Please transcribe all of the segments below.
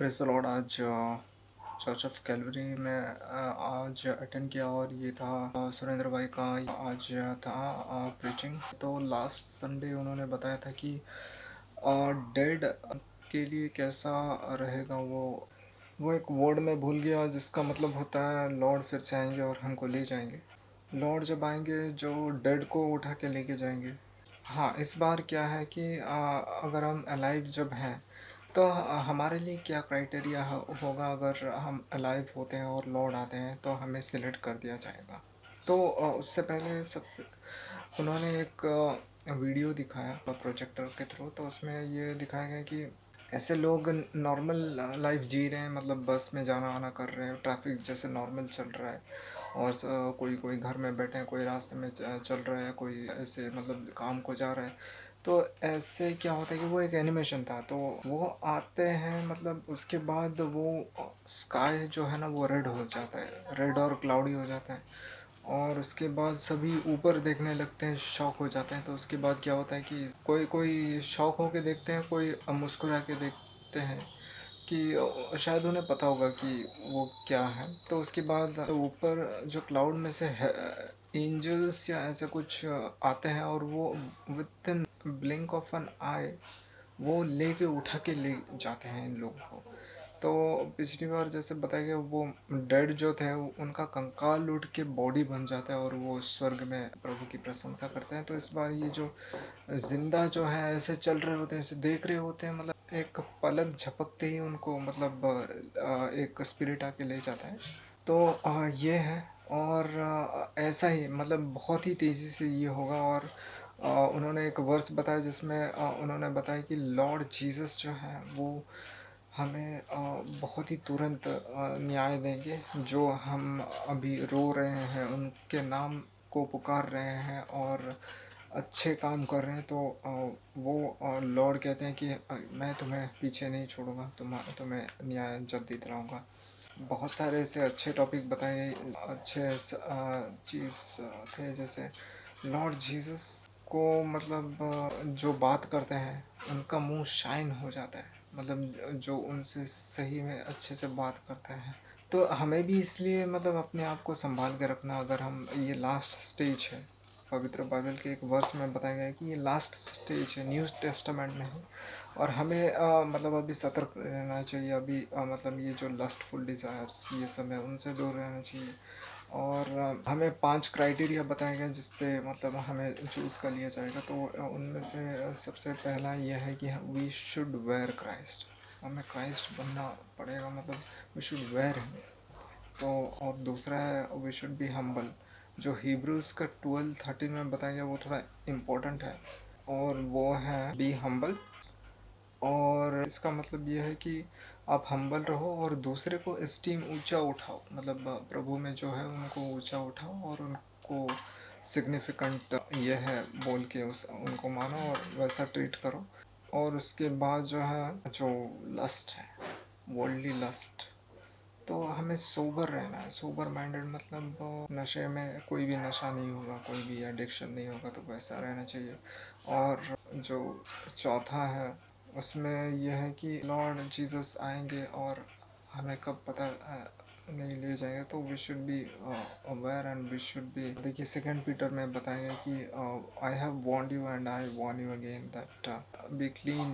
Praise the Lord. आज church of Calvary में आज अटेंड किया और ये था सुरेंद्र भाई का आज था प्रीचिंग। तो लास्ट संडे उन्होंने बताया था कि डेड के लिए कैसा रहेगा। वो एक वर्ड में भूल गया जिसका मतलब होता है लॉर्ड फिर से आएंगे और हमको ले जाएंगे। लॉर्ड जब आएंगे जो डेड को उठा के लेके जाएंगे। हाँ, इस बार क्या है कि अगर हम अलाइव जब हैं तो हमारे लिए क्या क्राइटेरिया होगा। अगर हम अलाइव होते हैं और लॉर्ड आते हैं तो हमें सिलेक्ट कर दिया जाएगा। तो उससे पहले सबसे उन्होंने एक वीडियो दिखाया प्रोजेक्टर के थ्रू। तो उसमें ये दिखाया गया कि ऐसे लोग नॉर्मल लाइफ जी रहे हैं, मतलब बस में जाना आना कर रहे हैं, ट्रैफिक जैसे नॉर्मल चल रहा है। और कोई कोई घर में बैठे हैं, कोई रास्ते में चल रहा है, कोई ऐसे मतलब काम को जा रहा है। तो ऐसे क्या होता है कि वो एक एनिमेशन था। तो वो आते हैं, मतलब उसके बाद वो स्काई जो है ना वो रेड हो जाता है, रेड और क्लाउडी हो जाता है। और उसके बाद सभी ऊपर देखने लगते हैं, शॉक हो जाते हैं। तो उसके बाद क्या होता है कि कोई कोई शॉक होके देखते हैं, कोई मुस्कुरा के देखते हैं कि शायद उन्हें पता होगा कि वो क्या है। तो उसके बाद ऊपर जो क्लाउड में से एंजल्स या ऐसा कुछ आते हैं और वो within blink of an eye वो लेके उठा के ले जाते हैं इन लोगों को। तो पिछली बार जैसे बताया गया, वो डेड जो थे उनका कंकाल उठ के बॉडी बन जाता है और वो स्वर्ग में प्रभु की प्रशंसा करते हैं। तो इस बार ये जो जिंदा जो है ऐसे चल रहे होते हैं, ऐसे देख रहे होते हैं, मतलब एक पलक झपकते ही उनको मतलब एक स्पिरिट आके ले जाता है। तो ये है। और ऐसा ही मतलब बहुत ही तेज़ी से ये होगा। और उन्होंने एक वर्स बताया जिसमें उन्होंने बताया कि लॉर्ड जीसस जो है वो हमें बहुत ही तुरंत न्याय देंगे। जो हम अभी रो रहे हैं, उनके नाम को पुकार रहे हैं और अच्छे काम कर रहे हैं, तो वो लॉर्ड कहते हैं कि मैं तुम्हें पीछे नहीं छोड़ूंगा, तुम्हें न्याय जल्दी दिलाऊंगा। बहुत सारे ऐसे अच्छे टॉपिक बताए गए, अच्छे चीज़ थे। जैसे लॉर्ड जीसस को मतलब जो बात करते हैं उनका मुंह शाइन हो जाता है, मतलब जो उनसे सही में अच्छे से बात करते हैं। तो हमें भी इसलिए मतलब अपने आप को संभाल के रखना। अगर हम ये लास्ट स्टेज है, पवित्र बाइबल के एक वर्स में बताया गया है कि ये लास्ट स्टेज है, न्यू टेस्टामेंट में है। और हमें मतलब अभी सतर्क रहना चाहिए। अभी मतलब ये जो लस्टफुल डिज़ायर्स ये सब है उनसे दूर रहना चाहिए। और हमें 5 क्राइटेरिया बताए गए जिससे मतलब हमें चूज़ कर लिया जाएगा। तो उनमें से सबसे पहला यह है कि वी शुड वेयर क्राइस्ट। हमें क्राइस्ट बनना पड़ेगा, मतलब वी शुड वेयर हिम। तो और दूसरा है वी शुड बी हम्बल, जो हिब्रूज का 12:13 में बताया गया वो थोड़ा इम्पोर्टेंट है। और वो है बी हम्बल। और इसका मतलब ये है कि आप हम्बल रहो और दूसरे को एस्टीम ऊंचा उठाओ, मतलब प्रभु में जो है उनको ऊंचा उठाओ और उनको सिग्निफिकेंट ये है बोल के उस उनको मानो और वैसा ट्रीट करो। और उसके बाद जो है जो लस्ट है, वर्ल्डली लस्ट, तो हमें सोबर रहना है। सोबर माइंडेड मतलब नशे में कोई भी नशा नहीं होगा, कोई भी एडिक्शन नहीं होगा, तो वैसा रहना चाहिए। और जो चौथा है उसमें यह है कि लॉर्ड जीसस आएंगे और हमें कब पता नहीं ले जाएंगे। तो we should be aware and we should be, देखिए 2 पीटर में बताएंगे कि I have warned you and I warn you again that be clean,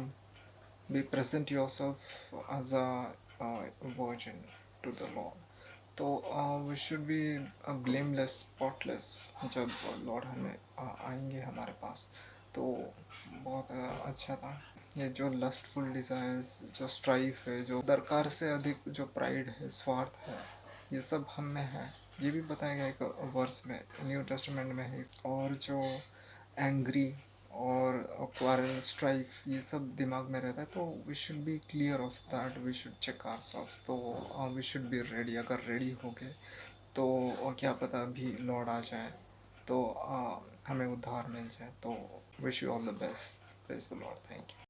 be present yourself as a virgin to the Lord. तो we should be blameless, spotless जब Lord हमें आएंगे हमारे पास। तो बहुत अच्छा था। ये जो लस्टफुल डिज़ायर्स, जो स्ट्राइफ है, जो दरकार से अधिक जो प्राइड है, स्वार्थ है, ये सब हम में है। ये भी बताया गया एक वर्स में, न्यू टेस्टामेंट में है। और जो एंग्री और क्वारल, स्ट्राइफ, ये सब दिमाग में रहता है। तो we should be clear of that, we should check ourselves. तो वी शुड बी रेडी। अगर रेडी हो गए तो क्या पता अभी लॉर्ड आ जाए तो हमें उद्धार मिल जाए। तो wish you all the best. Praise the Lord. Thank you.